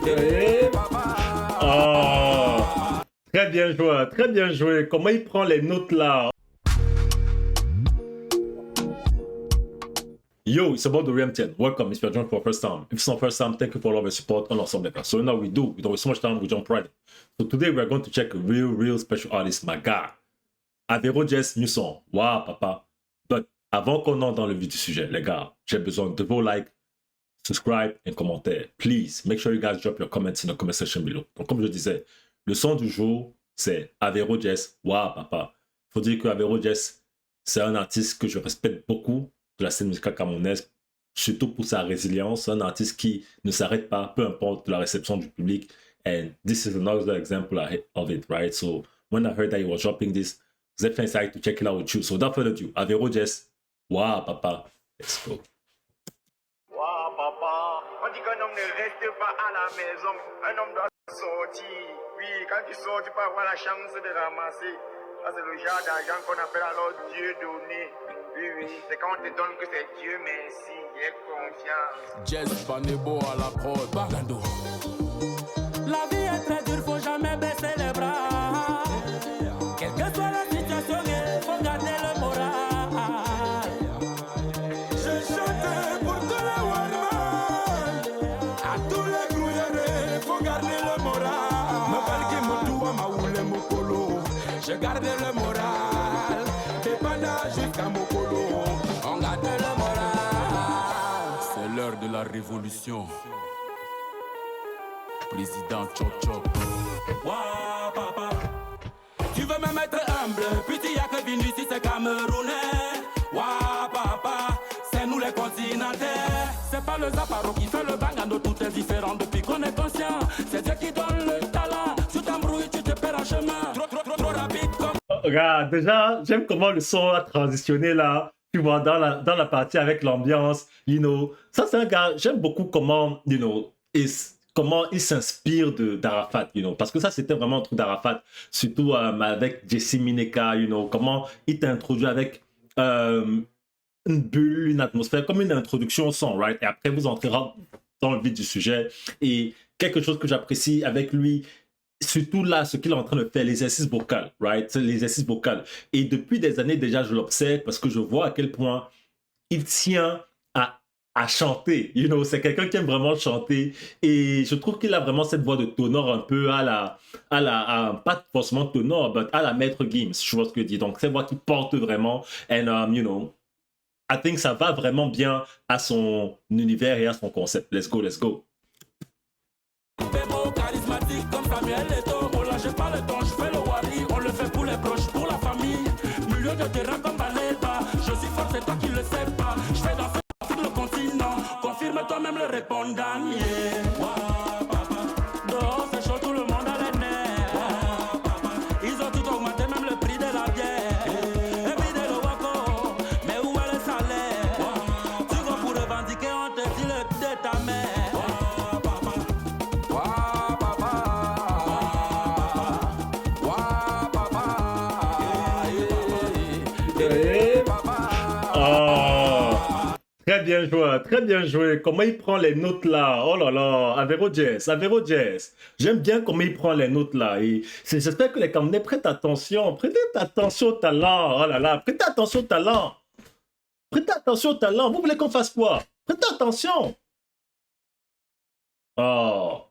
Et... Oh, très bien joué. Comment il prend les notes là? Yo, it's about the RMTN. Welcome if you're joining for the first time. If it's not first time, thank you for all of your support on Awesome Maker. So now we don't waste so much time, we jump right in. So today we're going to check a real special artist, my guy. Avero Jess, new song. Wow, papa. But avant qu'on entre dans le vif du sujet, les gars, j'ai besoin de vos likes, subscribe et commentaires. Please, make sure you guys drop your comments in the comment section below. Donc comme je disais, le son du jour, c'est Avero Jess. Wow, papa. Faut dire que Avero Jess, c'est un artiste que je respecte beaucoup de la scène musicale camerounaise, surtout pour sa résilience, un artiste qui ne s'arrête pas, peu importe la réception du public. And this is another example of it, right? So when I heard that he was dropping this, vous êtes excited to check it out with you. So without further ado, Avero Jess, wow, papa, let's go. Wow, papa, on dit qu'un homme ne reste pas à la maison, un homme doit sortir. Oui, quand tu sors, tu peux avoir la chance de ramasser. Ça, c'est le genre d'argent qu'on appelle alors Dieu donné. Oui, c'est quand on te donne que c'est Dieu merci, et confiance. Jess Banebo à la prod, Bagando. La vie est très dure, faut jamais baisser les bras. Quelle que soit la situation, il faut garder le moral. Je chante pour tous les warman, à tous les grouillères, faut garder le moral. Me balki mo tuwa ma oule mo polo, je garde le moral. Dépendant jusqu'à mon polo, on garde le moral. C'est l'heure de la révolution. Président Chop Chop. Waouh, papa, tu veux me mettre humble, puis tu y a que Vinicius, c'est Camerounais. Waouh, papa, c'est nous les continentaux. C'est pas le Zaparo qui fait le bangando, tout est différent depuis qu'on est conscient. C'est Dieu qui donne le talent, tu t'embrouilles, tu te perds en chemin. Trop rapide comme... Regarde, déjà, j'aime comment le son a transitionné là, tu vois, dans la partie avec l'ambiance, you know. Ça, c'est un gars, j'aime beaucoup comment, you know, comment il s'inspire d'Arafat, you know, parce que ça, c'était vraiment un truc d'Arafat, surtout avec Jesse Mineka, you know, comment il t'introduit avec une bulle, une atmosphère, comme une introduction au son, right? Et après, vous entrez dans le vif du sujet. Et quelque chose que j'apprécie avec lui, surtout là, ce qu'il est en train de faire, l'exercice vocal, right? L'exercice vocal. Et depuis des années déjà, je l'observe parce que je vois à quel point il tient à chanter, you know, c'est quelqu'un qui aime vraiment chanter et je trouve qu'il a vraiment cette voix de ténor un peu pas forcément ténor, mais à la Maître Gims, je vois ce que je dis, donc cette voix qui porte vraiment, and you know, I think ça va vraiment bien à son univers et à son concept. Let's go, let's go. Charismatique comme Samuel Eto'o, on lâche pas le temps, je fais le wari, on le fait pour les proches, pour la famille, milieu de terrain comme Baleba, je suis fort, c'est toi qui le sais pas, je fais danser le continent, confirme toi-même le répondant, yeah. Wow, papa, dehors c'est chaud, tout le monde a les nerfs, wow, papa, ils ont tout augmenté, même le prix de la bière, et puis de le wako, mais où est le salaire, wow, tu vas pour revendiquer, on te dit le de ta mère, wow, papa. Oh, très bien joué. Comment il prend les notes là? Oh là là, Avero Jess. J'aime bien comment il prend les notes là. J'espère que les Camerounais prêtent attention au talent. Oh là là, prêtez attention au talent. Vous voulez qu'on fasse quoi? Prêtez attention. Oh.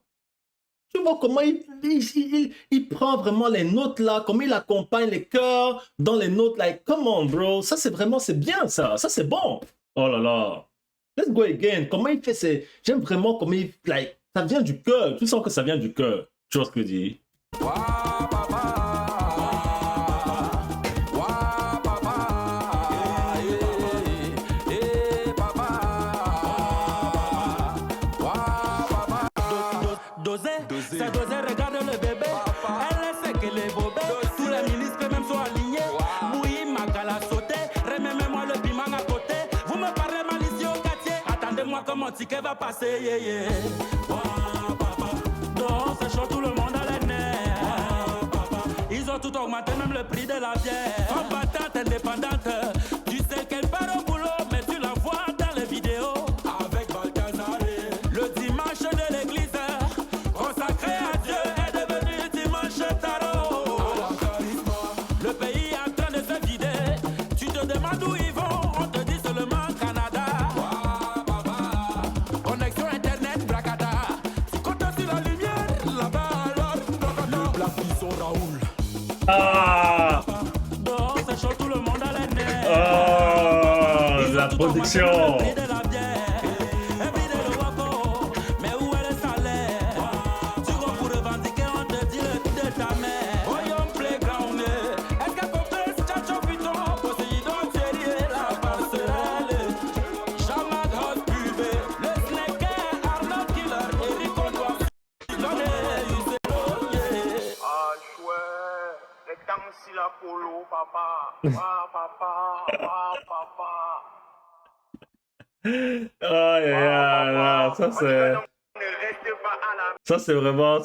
Tu vois comment il prend vraiment les notes là, comment il accompagne les chœurs dans les notes, like, come on bro, ça c'est bien ça c'est bon. Oh là là, let's go again, comment il fait, j'aime vraiment comment il, like, ça vient du cœur, tu sens que ça vient du cœur, tu vois ce que je dis. C'est dosé, regarde le bébé. Elle sait que les bobés, tous les ministres même sont alignés. Bouillie, Makala sauté, remets-moi le piment à côté. Vous me parlez mal ici au quartier. Attendez-moi que mon ticket va passer, yeah, yeah. Wow, papa. Donc c'est chaud, tout le monde a les nerfs. Wow, papa. Ils ont tout augmenté, même le prix de la bière. Combattante indépendante, tu sais qu'elle part au boulot, mais tu la vois dans les vidéos. Avec Balthazar, le dimanche de l'église. Ah, Dehors c'est chaud, tout le monde a les nerfs. oh, la Tout en production. le prix de la bière. Et puis de le wako. Mais où est le salaire? Tu vas pour revendiquer, on te dit le prix de ta mère. Voyons playground. Est-ce que complexe, Chacho Piton, Poséidon, Thierry, la passerelle. Jean-Marc Hot Pubé, le Snaker, Arnaud Killer, Eric Ondoa, Donné, Uséro, yeah. Ah, chouette. Les temps si la polo, papa. Ah, papa. Ah, papa. Oh, yeah, ça On dit c'est... qu'un homme ne reste pas à la Ça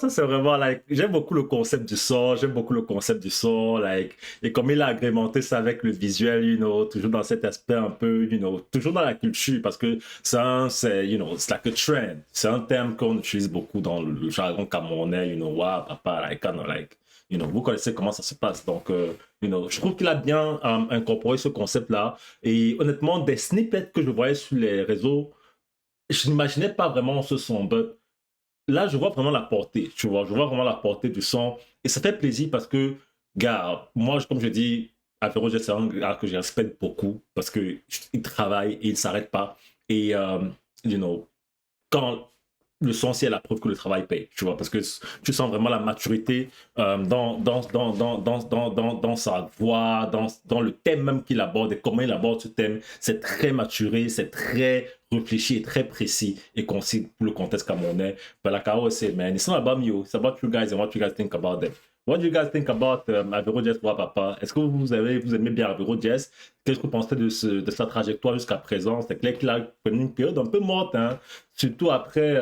c'est vraiment, like, j'aime beaucoup le concept du son, j'aime beaucoup le concept du son, like, et comme il a agrémenté ça avec le visuel, you know, toujours dans cet aspect un peu, you know, toujours dans la culture, parce que c'est, you know, it's like a trend, c'est un terme qu'on utilise beaucoup dans le jargon camerounais, you know, wow, papa, like, kind of like, you know, vous connaissez comment ça se passe, donc, you know, je trouve qu'il a bien incorporé ce concept-là, et honnêtement, des snippets que je voyais sur les réseaux, je n'imaginais pas vraiment ce son, but là, je vois vraiment la portée, tu vois, je vois vraiment la portée du son, et ça fait plaisir parce que, gars, moi, comme je dis, Avero Jet, c'est un gars que je respecte beaucoup, parce qu'il travaille et il ne s'arrête pas, et, you know, quand le son, c'est la preuve que le travail paye, tu vois, parce que tu sens vraiment la maturité dans sa voix, dans le thème même qu'il aborde et comment il aborde ce thème. C'est très maturé, c'est très réfléchi et très précis et concis pour le contexte camerounais. But like I always say, man, it's not about you, it's about you guys and what you guys think about them. What do you guys think about Avero Jazz pour papa? Est-ce que vous aimez bien Avero Jazz? Qu'est-ce que vous pensez de sa trajectoire jusqu'à présent? C'est clair qu'il a connu une période un peu morte, hein? Surtout après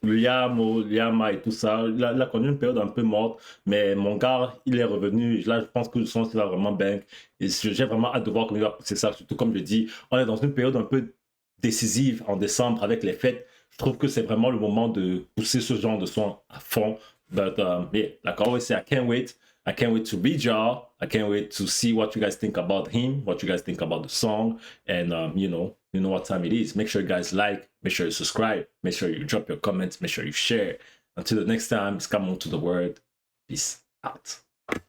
le Yama et tout ça. Il a connu une période un peu morte, mais mon gars, il est revenu. Là, je pense que le son, il va vraiment bang. Et j'ai vraiment hâte de voir comment il va pousser ça. Surtout, comme je dis, on est dans une période un peu décisive en décembre avec les fêtes. Je trouve que c'est vraiment le moment de pousser ce genre de son à fond. But yeah, like I always say, I can't wait. I can't wait to read y'all. I can't wait to see what you guys think about him, what you guys think about the song, and you know what time it is. Make sure you guys like, make sure you subscribe, make sure you drop your comments, make sure you share. Until the next time, it's come on to the word. Peace out.